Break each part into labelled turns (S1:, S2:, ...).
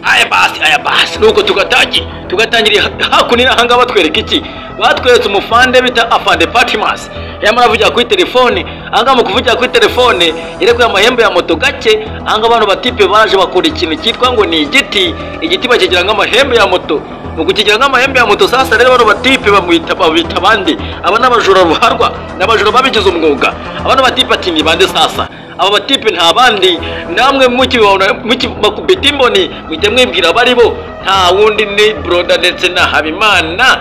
S1: aya basi nuko tugatangira hakunira hanga batwereka iki batweretse umufande bita afande Patmos yamara avugira kuri telefone anga mu kuvugira kuri telefone irekuye amahembe ya moto gake anga abantu batipe baje bakora ikintu cyitwa ngo ni igiti bakigira nk'amahembe ya moto mu kukigira nk'amahembe ya moto. Sasa rero abantu batipe babita abandi aba n'abajura buharwa n'abajura babigize umwuga. Abantu batipe ati ni bande sasa aba batipe nta bandi namwe bakubita imboni muhite mwibwira bari bo nta wundi ni Broda ndetse na Habimana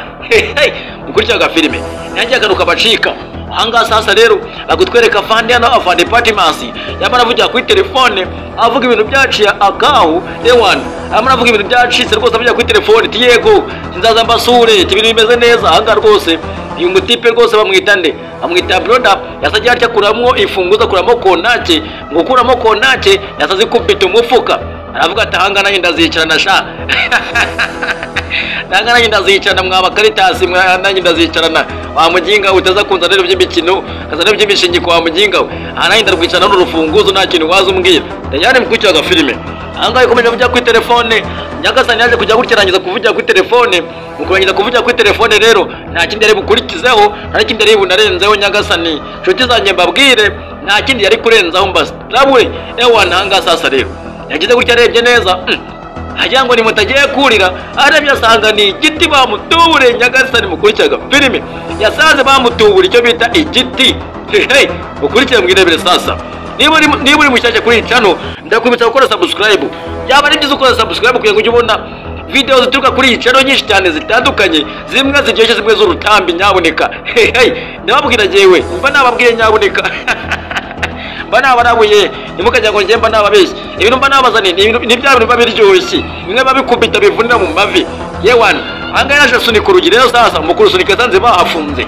S1: ukurikira filime nanjye agaruka bacika hanga. Sasa rero agutwereka afande hano afande Patmos yamara avugira kuri telefone avuga ibintu byaciye akahu ewana amara avuga ibintu byacitse rwose avugira kuri telefone tiyego nzaza mbasure ibintu bimeze neza hanga rwose. Uyu mutipe rwose bamwita nde amwita Broda yasaje atya kuramwo ifunguza kuramo konake ngo kuramo konake yasaze kubita umufuka aravuga ati hanga nanjye ndazicarana sha nanga nanjye ndazicarana mwaba Caritas nanjye ndazicarana wa muginga utaza kunza rero by'imikino kaza rero by'imishingi kwa muginga nanjye ndarwicarana n'urufunguzo nta kintu waza umbwira ndanyane mukwicaga filime hanga ikomeje kujya kuri telefone Nyagasani yaje kujya gutyarangiza kuvugira kuri telefone mukurangiza kuvugira kuri telefone rero nta kindi yari bukurikizeho nta kindi yari bunarenzeho Nyagasani nshuti zanjye mbabwire nta kindi yari kurenzaho mbasa rawe ewana hanga. Sasa rero yagize gutya arebye neza hagira ngo ni mutagiye kurira arebye asanga ni igiti bamutubure Nyagasani mukurikiraga filime yasanze bamutubura icyo bita igiti mukurikira mwirebere. Sasa niba uri mushyashya kuri channel ndakwibutsa gukora subscribe yaba ari byiza ukora subscribe kugira ngo ujye ubona video zituruka kuri channel nyinshi cyane zitandukanye zimwe ziryoshye zimwe z'urutambi nyaboneka ndababwira jewe mba nababwiye nyaboneka mba nabarabuye nimukajya ngo njemba nababeshye ibintu mba nabazane ni bya bintu babiryoshye bimwe babikubita bivunira mu mavi yewana anga yaje sunika urugi rero. Sasa mukuru sunika sanze bahafunze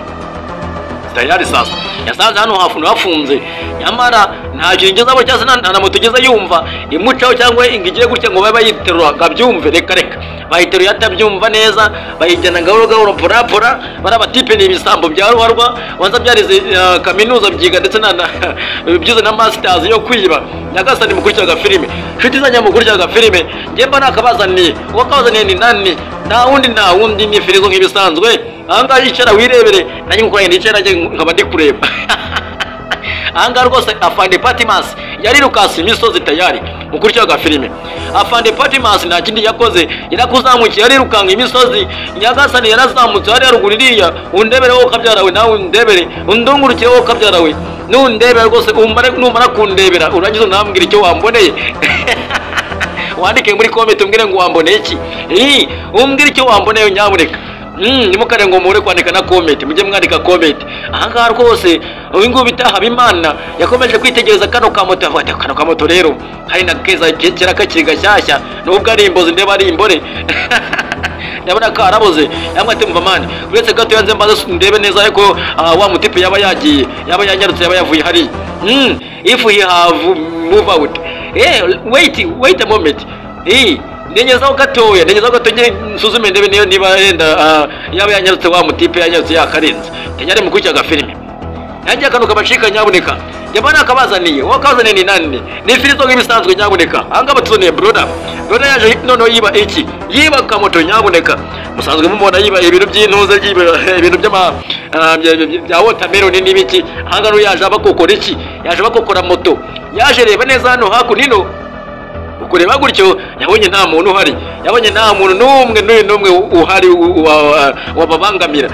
S1: tayari. Sasa yasanze hano hafunze nyamara nta kintu ngezabo cyase na moto geza yumva imucaho cyangwa ingigiye gutya ngo babe bayiterura gabyumve reka bayiteruye atabyumva neza bayijyana gahoro gahoro porapora barabatipe ni ibisambo bya ruharwa wanza byarize kaminuza byiga ndetse byize na masters yo kwiba. Nyagasani mukurikiraga filime nshuti zanjye mukurikiraga filime ngemba nakabazaniye wakabazaniye ni nani nta wundi ni firizo nk'ibisanzwe anga yicara wirebere nanjye ngukoranye nicara nkaba ndi kureba anga rwose afande Patmos yari rukasi imisozi tayari mukurikiraga filime. Afande Patmos nta kindi yakoze yarakuzamukiye yari rukanga imisozi Nyagasani yarazamutse hari haruguru iriya undebere wowe kabyarawe nawe undebere undungurukire wowe kabyarawe nundebere rwose numara kundebera urangiza unambwira icyo wamboneye wandike muri comment umbwire ngo wamboneye iki umbwire icyo wamboneye nyaboneka nimukare ngo muhure kwandika na comment mujye mwandika comment ahangaha rwose uyu bita Habimana yakomeje kwitegereza kano kamoto rero hari na keza kera kakiri gashyashya nubwo ari imbozi ndeba ari imbore ndabona ko araboze yamwe ati mva mani uretse gato yanze mbaza ndebe neza ariko wa mutipe yaba yagiye yaba yanyarutse yaba yavuye hari if he have move out wait a moment ndenyezaho gatoya nsuzume ndebe niba yenda yaba yanyarutse wa mutipe yanyarutse yakarenze tenyare mukurikiraga filime yanjye kano kabashika nyaboneka yabana akabazaniye wakazaniye ni nani ni firizo nk'ibisanzwe nyaboneka anga batuzoniye Broda yaje nono yiba iki yiba kamoto nyaboneka musanzwe mumubona yiba ibintu by'intuze ibintu bya watermelon n'ibiki anga no yaje abakokora iki yaje bakokora moto yaje reba neza hano hakunino ukureba gutyo yabonye nta muntu uhari yabonye nta muntu n'umwe uhari wababangamira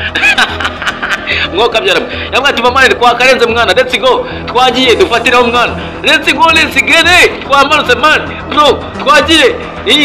S1: mwoka byara yamwe ati mama kwa karenze mwana let's go twagiye dufatiraho mwana let's gene twamanutse man bro twagiye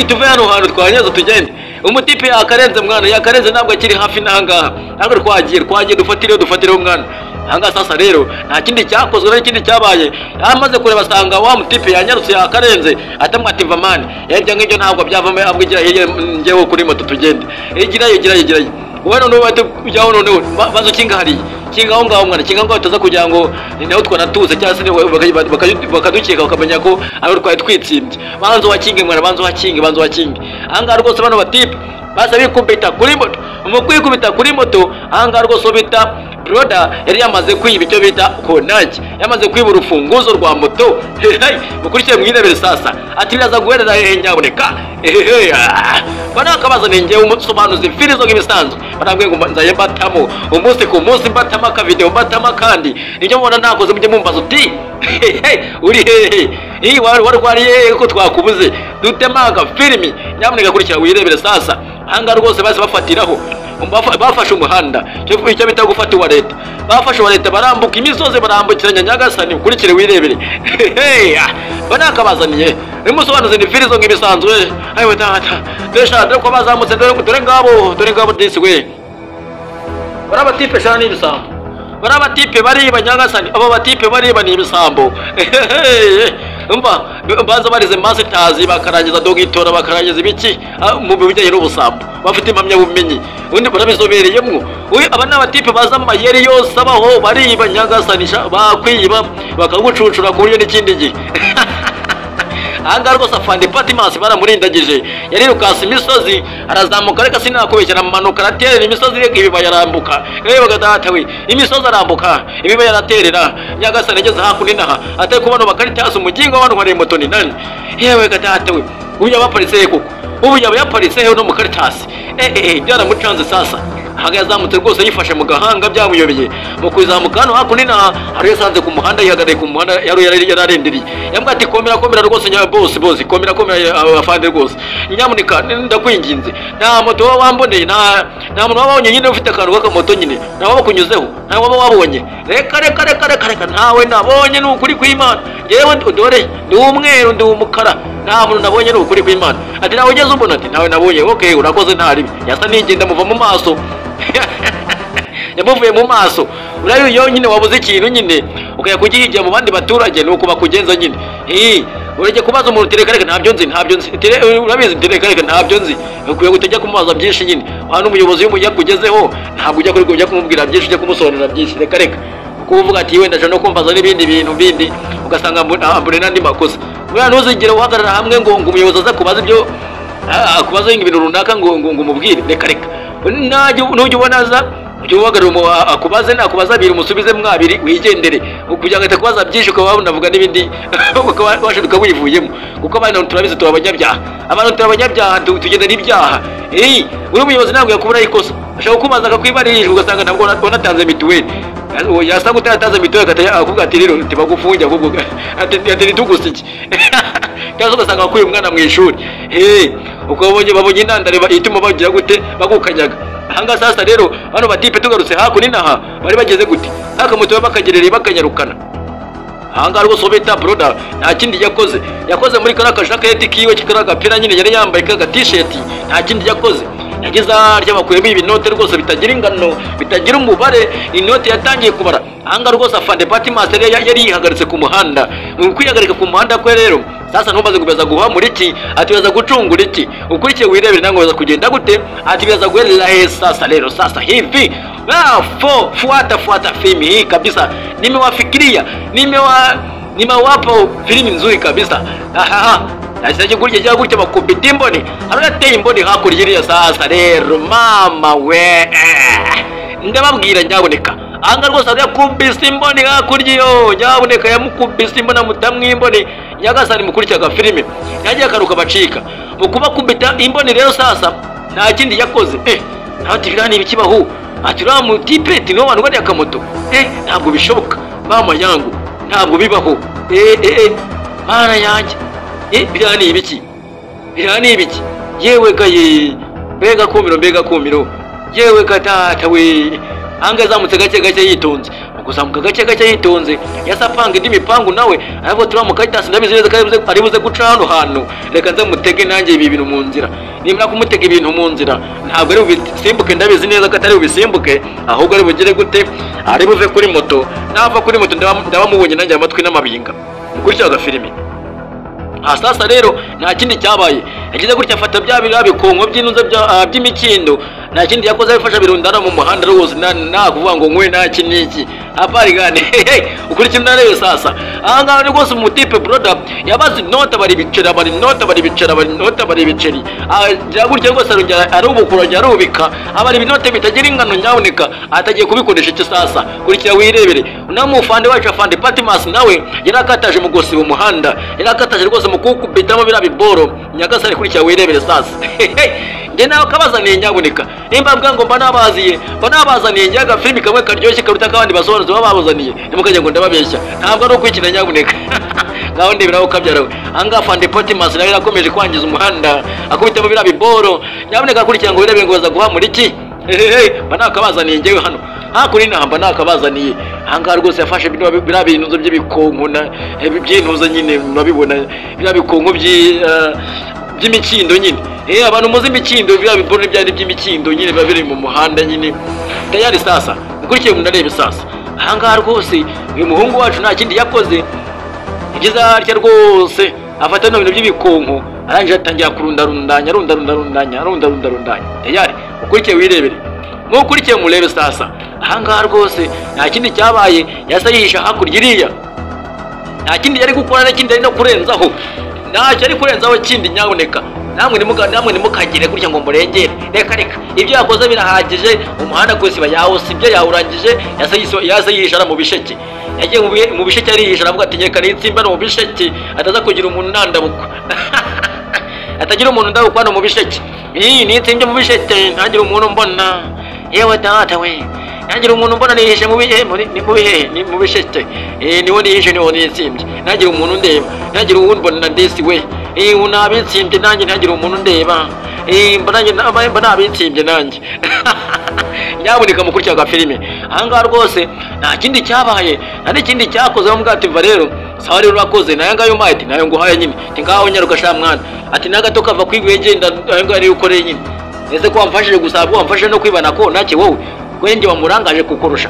S1: tuve hano hantu twanyazo tugende umutipe yakarenze mwana yakarenze ntabwo akiri hafi nanga ntabwo twagiye dufatireho mwana hanga. Sasa rero nta kindi cyakozwe n'ikindi cyabaye yamaze kureba sanga wa mutipe yanyarutse yakarenze atamwativa man yajya ng'ibyo ntabwo byavamo abwigira hirya ngewe kuri moto tugende igirayo wowe none wate ujyaho none bazo kingaho ngaho mwana kingaho utaza kugira ngo naho twanatuze cyangwa se bakadukeka bakamenya ko ari twari twitsindye banzo wakinge mwana banzo wakinge anga rwose bano batipe basa bikubita kuri moto umukwiye kubita kuri moto anga rwose bita broda yari yamaze kwiba icyo bita konaki, yamaze kwiba urufunguzo rwa moto. Mukurikiye mwirebere sasa, ati biraza guherera nyaboneka. Bana kabazana ngewe umusobanuzi firizo nk'ibisanzwe, barambwiye ngo nzaye mbatamo umunsi ku munsi, mbatama ka video, mbatama kandi nibyo mubona nakoze mujye mumbaza uti uri hehe, warwariye ko twakubuze dutemaga filimi. Nyamuneka kurikira wirebere sasa. Hanga rwose base bafatiraho, bafashe umuhanda icyo bita gufata wa leta, bafashe wa leta barambuka imisozi, barambukiranya Nyagasani. Ukurikire wirebere. Bana kabazaniye nimusobanuze ni firizo nk'ibisanzwe. Ayo tata desha dore ko bazamutse, dore ngabo disi we, barabatipe shana n'ibisambo, barabatipe bariba Nyagasani, abo batipe bariba ni ibisambo. Baza barize masters bakarangiza dogitora, bakarangiza ibiki mu bijyanye n'ubusambo, bafite impamya bumenyi, undi barabizobereyemo. Aba n'abatipe baza amayeri yose abaho, bariba Nyagasani, bakwiba bakagucucura ku buryo n'ikindi gihe. Anga rwose afande Patimas baramurindagije, yarirukasa imisozi arazamuka, reka sinakubeshyira amanuka araterera imisozi, reka ibiba yarambuka. Bagadata we, imisozi arambuka, ibiba yaraterera. Nyagasani ageze hakundi naha atari kubona Bakaritasi umuginga w'abantu bari moto ni nani. Yewe gadata we, ubu yabaparitse kuko ubu yaparitse no mu Karitasi. Byaramucanze sasa. Haga yazamutse rwose yifashe mu gahanga, byamuyobeye mu kuzamuka hano hakundi naha. Hari yasanze ku muhanda, yihagarariye ku muhanda, yararenderiye. Yambwa ati komera rwose bosi, komera afande rwose, nyamuneka ndakwinginze, nta moto wamboneye, nta muntu wabonye nyine ufite akantu k'akamoto nyine, nta wabakunyuzeho, nta wabonye. Reka ntawe nabonye, ni ukuri kw'Imana. Yewe dore ndi umweru ndi umukara, nta muntu nabonye, ni ukuri kw'Imana. Ati nawe ugeze umbona? Ati nawe nabonye. Okay, urakoze ntari. Yasa nigenda muva mu maso. Yamuvuye mu maso. Urayo yonyine wabuze ikintu nyine ukaya kugihigira mu bandi baturage, nuko bakugenza nyine. Urege kubaza umuntu tereka ntabyo nzi, urabizi tereka ntabyo nzi, ukwiye gutajya kumubaza byinshi nyine. Hano umuyobozi w'umujya kugezeho ntabwo ujya kujya kumubwira byinshi, ujya kumusobanurira byinshi. Reka kuvuga ati wenda je no kumbaza n'ibindi bintu bindi, ugasanga ambure nandi makosa. Mwana ntuzigere uhagarara hamwe ngo umuyobozi aza kubaza ibyo akubaza ibintu runaka ngo umubwire. Reka nujya ubonaza ujye uhagarara akubaze, nakubaza abiri umusubize mwabiri wigendere, kugira ngo atakubaza byinshi ukaba unavuga n'ibindi washiduka wivuyemo. Kuko abantu turabizi tuba abanyabyaha, abantu tuba abanyabyaha, tugenda n'ibyaha. Uri umuyobozi ntabwo yakubura ikosa, ashaka kukubaza akakwibarije, ugasanga ntabwo wanatanze mituweli. Yasanga utatanze mituweli akavuga ati rero tibagufunge, ahubwo ati nitugusiki. Cyangwa ugasanga akuye umwana mu ishuri, ukabonye babonye intandaro ituma bagira gute bagukanyaga. Hanga sasa rero bano batipe tugarutse hakundi naha bari bageze gute, hakamutoye bakagerereye bakanyarukana. Hanga rwose bita broda nta kindi yakoze muri karaka jacket kiwe kikaraga pira nyine yari yambaye kaga t-shirt, nta kindi yakoze. Yagize ry'abakuyemo ibinote rwose bitagira ingano, bitagira umubare, inote yatangiye kubara. Hanga rwose afande Patimas yari yihagaritse ku muhanda. Mu kwihagarika ku muhanda kwe rero sasa ntumaze kubeza guha muri iki, ati beza gucungura iki. Ukurikiye wirebere nango beza kugenda gute, ati beza guherera sasa rero sasa hivi. Fuata filmi hii kabisa, nimewafikiria, nimewapo filmi nzuri kabisa. Nasije gutya bakubita imboni, arateye imboni hakurya sasa rero mama we. Ndababwira nyaboneka, anga rwose yakubise imboni hakurya yo, nyaboneka yamukubise imboni amutamwe imboni. Nyagasani mukurikiraga filime yagiye akaruka bacika mu kuba kubita imboni. Rero sasa nta kindi yakoze, ntatirira ni ibikibaho, atira mu tipeti no bantu bari akamoto. Ntabwo bishoboka mama yangu, ntabwo bibaho. Mara yanjye birani ibiki, yewe gaye, mbega kumiro, yewe gatata we. Anga zamutse gake yitonze, kuzamuka gake yitonze, yasapanga indi mipangu nawe ariko turamuka Karitasi ndabizi neza ko ari buze guca hano hantu. Reka nze mutege nanjye ibi bintu mu nzira, nimara kumutega ibintu mu nzira ntabwo ari ubisimbuke, ndabizi neza ko atari ubisimbuke, ahubwo ari bugire gute, ari buve kuri moto. Nava kuri moto ndabamubonye nanjye amatwi n'amabinga mukurikiraga filime. Sasa rero nta kindi cyabaye, yagize gutya afata bya bikonko by'inunze by'imikindo, nta kindi yakoze abifasha birundana mu muhanda rwose, nta kuvuga ngo nkwe nta kiniki. apari gani ukurikira narebe sasa ahangaha ni rwose umutipe brother yabaze inota bari bicera bari inota bari bicera bari inota bari biceri ajya gutya rwose arubukura arubika abari ibinota bitagira ingano nyaboneka atagiye kubikoresha iki sasa kurikira wirebere unamufande wacu afande Patmos nawe yarakataje mu gosiba umuhanda yarakataje rwose mu kukubitamo birabiboro nyagasare kurikira wirebere sasa nge nawe kabazaniye nyaboneka nimba mbwa ngo banabazaniye nyaga filimi kamwe karyoshye karuta kabandi basobanuza babazaniye nimukajya ngo ndababeshya ntabwo ari ukwikina nyaboneka ngaho ndeberaho kabyarawe anga afande Patmos nawe yakomeje kwangiza umuhanda akubitamo birabiboro nyaboneka kurikira ngo wirebe ngo baza guha muri iki banakabazaniye ngewe hano hakuri namba nakabazaniye hanga rwose yafashe birabintuzo by'ibikonko na by'intuzo nyine murabibona birabikonko by'imikindo nyine abantu muzi imikindo birabibona byari by'imikindo nyine babiri mu muhanda nyine tayari sasa ukurikiye munarebe sasa hanga rwose uyu muhungu wacu nta kindi yakoze igiza arya rwose afata no bintu by'ibikonko arangije atangira kurundarundanya tayari ukurikiye wirebere mukurikiye murebe sasa ahangaha rwose nta kindi cyabaye yasayihisha hakurya iriya nta kindi yari gukora n'ikindi ari no kurenzaho ntacyo ari kurenzaho kindi nyaboneka namwe nimukagire gutya ngo murengere reka ibyo yakoze birahagije umuhanda kwese bayawo sibyo yawurangije yasayihisha mu bisheke yagiye mu bisheke arihisha aravuga ati nyeka n'itsimba no mu bisheke ataza kugira umuntu nandabuka atagira umuntu ndabukwana mu bisheke n'itsimba mu bisheke ntagira umuntu mbona yewe data we ntagira umuntu mbona nihishe mu bihe ni mu bisheke niwo nihishe niwo nitsimbye ntagira umuntu ndeba ntagira uwundi mbona ndesi we unabitsimbye nanjye ntagira umuntu ndeba mbona abitsimbye nanjye nyaboneka mukurikira ga filime ahangaha rwose nta kindi cyabaye nta n'ikindi cyakoze mu bwati mva rero sawa rero urakoze nayo ngayo mayiti nayo nguhaye nyine ngaho nyaruka sha mwana ati nagato kava kwigwe genda nayo ngayo ukoreye nyine ese ko wamfashije gusaba wamfashije no kwibana ko nake wowe kwenge wamurangaje kukurusha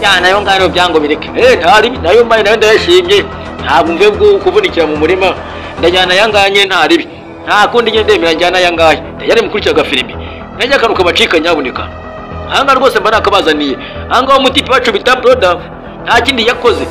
S1: ya nayo ngayo byango bireke ntari nayo mayi nayo ndayashimye ntabwo mve bwo kuvunikira mu murima ndajyana yanganye ntari nta kundi nyine ndemera njyana yangaye yari mukurikira ga filime najya karuka bacika nyaboneka hanga rwose mbana akabazaniye hanga umutipe wacu bita brother nta kindi yakoze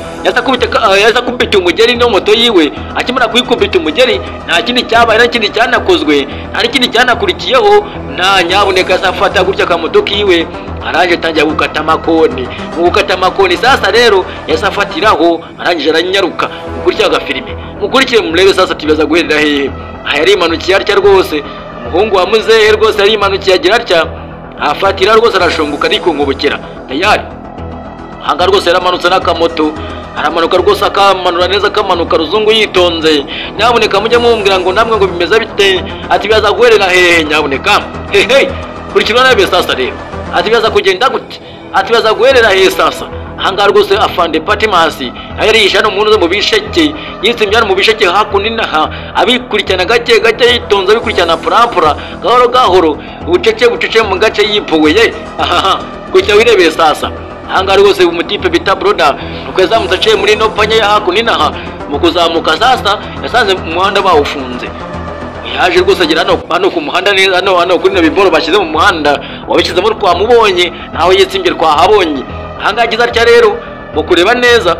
S1: yaza kubita umugeri no moto yiwe akimara kuyikubita umugeri nta kindi cyabaye nta kindi cyanakozwe nta kindi cyanakurikiyeho nta nyaboneka safata gutya kamoto kiwe aranje tangira gukata amakoni sasa rero yasafatiraho arangije aranyaruka mukurikira ga filime mukurikiye murebe sasa tibaza guherera hehe ayari imanukiye atya rwose umuhungu wa muzehe rwose ari imanukiye agira atya afatira rwose arashunguka ariko ngubukira tayari hanga rwose yaramanutse n'akamoto aramanuka rwose akamanura neza akamanuka ruzungu yitonze nyaboneka mujye mumbwira ngo namwe ngo bimeze bite ati bibaza guherera hehe nyaboneka kurikirwa nabe sasa rero ati bibaza kugenda gute ati bibaza guherera hehe sasa hanga rwose afande Patmos yarisha no muntu mu bisheke yitsimbye mu bisheke hakuninaha abikurikirana gake yitonze abikurikirana purampura gahoro bucece mu gace yipowe kujya wirebeye sasa hanga rwose umutipe bita brother ukweza mutaciye muri no panya ya hakuninaha mu kuzamuka sasa yasanze umuhanda bawufunze yaje rwose agira hano ku muhanda neza hano kuri nabiboro bashyize mu muhanda wabishyizemo twamubonye naho yitsimbye twahabonye hanga giza cya rero mu kureba neza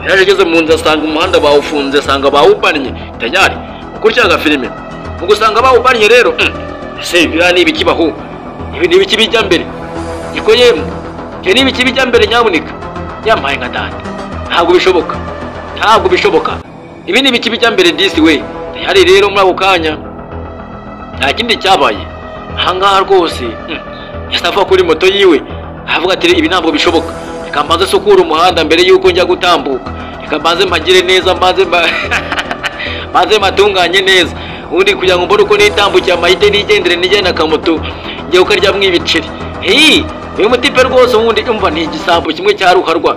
S1: yaje ageze mu nzu asanga umuhanda bawufunze asanga bawubanye tayari ukurikira ga filime mu gusanga bawubanye rero se bya ni ibikibaho ibi ni ibiki bijya mbere gikoyemo ke ni ibiki bijya mbere nyaboneka yamaye nka data ntabwo bishoboka ibi ni ibiki bijya mbere disi we tayari rero muri ako kanya nta kindi cyabaye ahangaha rwose yasafa kuri moto yiwe avuga ati ibi ntabwo bishoboka reka mbanze sukura umuhanda mbere yuko njya gutambuka reka mbanze mpagire neza mbanze matunganye neza ubundi kugira ngo mbone uko nitambukiye amahite nigendere nigenda akamoto ngiye ukarya mwibiceri uyu mutipe rwose ubundi umva ni igisambo kimwe cya ruharwa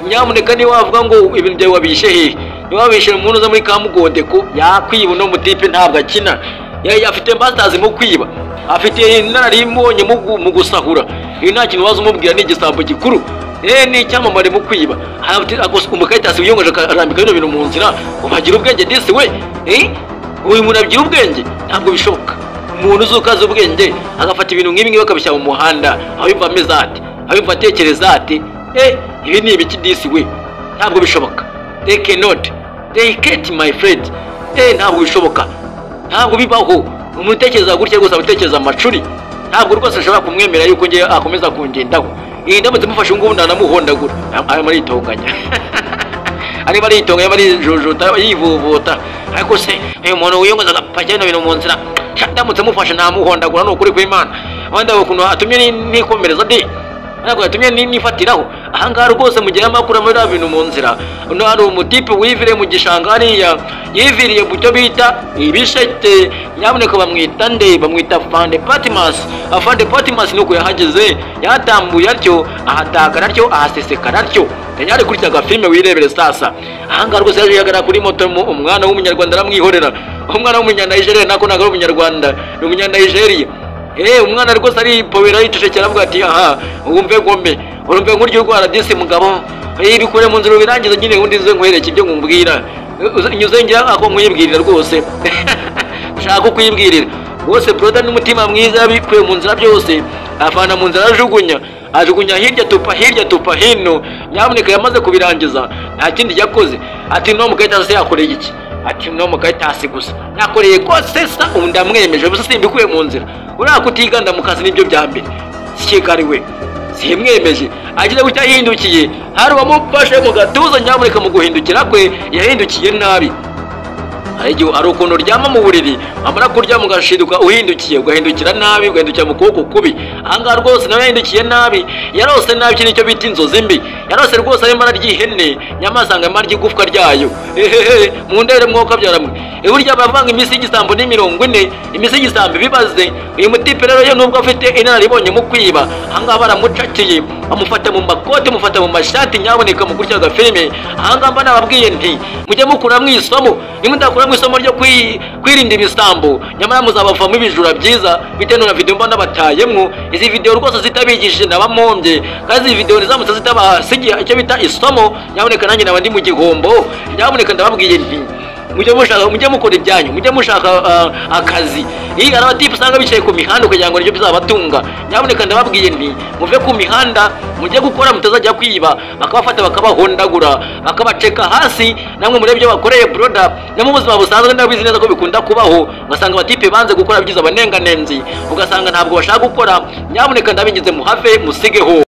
S1: nyamuneka niba wavuga ngo ibintu byawe wabishe hehe niba wabishe umuntu uza muri Kamugondeko yakwiba uno mutipe ntabwo akina afite masters mu kwiba afite inararibonye mu gusahura nta kintu waza umubwira ni igisambo gikuru ni icyamamare mu kwiba umukayitasi wiyongoje akarambika bino bintu mu nzira ubagira ubwenge disi we uyu muntu agira ubwenge ntabwo bishoboka umuntu uzukaza ubwenge agafata ibintu nk'ibi ngibi akabishyira mu muhanda aho yumva ameze ati aho yumva atekereza ati ibi ni ibiki disi we, ntabwo bishoboka. They cannot, they can't my friend. Ntabwo bishoboka, ntabwo bibaho. Umuntu utekereza gutya rwose abatekereza amacuri, ntabwo rwose ashobora kumwemera yuko ngiye akomeza kungendaho. Ndamutse mufashe ngubu ndanamuhondagura. Ari muri itonganya ari bari itonganya bari jojota yivuvota. Ariko se umuntu wiyongoza agapakira no bintu mu nzira, ndamutse mufashe ntamuhondagura no kuri kw'Imana. Wanda ukuntu atumye nikomereza de, ntabwo yatumye nifatiraho. Ahangaha rwose mugiye amakuru muri bintu mu nzira. Uno hari umutipe wivire mu gishanga hariya, yiviriye bucyo bita ibishete, nyaboneka bamwita nde, bamwita Fande Patmos. Afande Patmos nuko yahageze, yatambuye atyo, ahatakara atyo, ahasesekara atyo. Yari kuri cyaga filme wirebere sasa. Ahangaha rwose yaje yagara kuri moto, umwana w'umunyarwanda aramwihorera. Umwana w'umunyanigeria nako nagaro umunyarwanda, ni umunyanigeria. Umwana rwose ari powera yicecekera avuga ati aha wumve gombe, urumve nkuryo urwara disi mugabo, bikure mu nzira birangiza nyine undi ze nkwereke ibyo ngumbwira. Nyuze ngira ako nkuyibwirira rwose. Shaka kuyibwirira rwose brother n'umutima mwiza yabikuye mu nzira byose, afana mu nzira ajugunya hirya tupa hino. Nyaboneka yamaze kubirangiza, nta kindi yakoze. Ati no mukahita se yakoreye iki? Ati no mukahita gusa yakoreye kose sa undamwemeje gusa simbikuye mu nzira. Urakutiganda mukazi nibyo bya mbere. Sikari we simwemeje, agira gucya hindukiye, hari wamufashe mu gatuza. Nyaboneka mu guhindukira kwe yahindukiye nabi. Ari ukuntu ryama mu buriri, amara kurya mugashiduka uhindukiye, ugahindukira nabi, ugahindukira mu kuboko kubi. Ahangaha rwose nawe yahindukiye nabi, yarose nabi. Iki nicyo bita inzozi mbi. Yarose rwose arimo araryihene, nyamasanga amaryi igufwa ryayo. Mu ndere mwoka byaramwe. Burya bavanga imisi y'igisambo ni 40, imisi y'igisambo bibaze. Uyu mutipe rero ye nubwo afite inararibonye mu kwiba, ahangaha baramucakiye, amufata mu makote, mufata mu mashati. Nyaboneka mu kurya agafilme. Ahangaha mba nababwiye nti mujye mukura mwisomo, nimudakura mwisomo ryo kwirinda ibisambo, nyamara muzabavamo ibijura byiza bitewe na video mbona batayemwo. Izi video rwose zitabigishije nabamombye, kandi izi video nizamutse zitabasigiye icyo bita isomo. Nyaboneka nanjye nabandi mu gihombo. Nyaboneka ndababwiye nti mujye mukora ibyanyu, mujye mushaka akazi. Ari abatipe usanga bicaye ku mihanda kugira ngo nibyo bizabatunga. Nyaboneka ndababwiye nti muve ku mihanda, mujye gukora, mutazajya kwiba, bakabafata bakabahondagura, bakabaceka hasi. Namwe muri byo bakoreye broda, no mu buzima busanzwe ndabizi neza ko bikunda kubaho. Ugasanga abatipe banze gukora byiza banenganenzi, ugasanga ntabwo bashaka gukora. Nyaboneka ndabingize muhave musigeho.